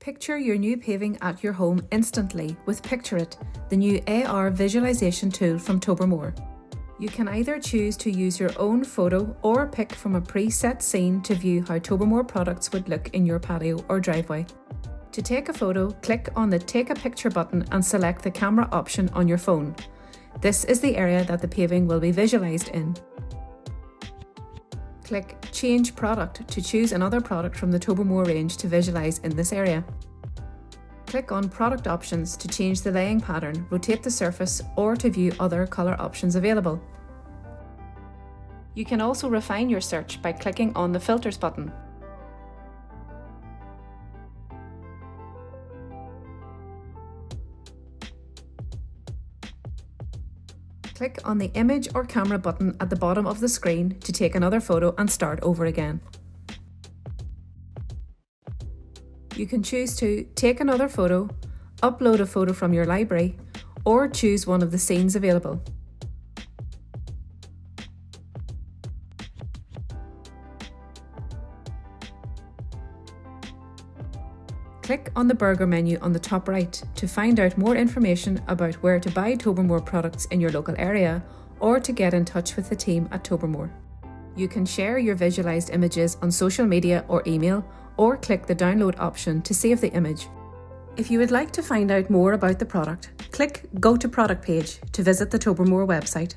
Picture your new paving at your home instantly with Picture It, the new AR visualisation tool from Tobermore. You can either choose to use your own photo or pick from a preset scene to view how Tobermore products would look in your patio or driveway. To take a photo, click on the Take a Picture button and select the camera option on your phone. This is the area that the paving will be visualised in. Click Change Product to choose another product from the Tobermore range to visualise in this area. Click on Product Options to change the laying pattern, rotate the surface, or to view other colour options available. You can also refine your search by clicking on the Filters button. Click on the Image or Camera button at the bottom of the screen to take another photo and start over again. You can choose to take another photo, upload a photo from your library, or choose one of the scenes available. Click on the burger menu on the top right to find out more information about where to buy Tobermore products in your local area or to get in touch with the team at Tobermore. You can share your visualised images on social media or email, or click the download option to save the image. If you would like to find out more about the product, click Go to Product page to visit the Tobermore website.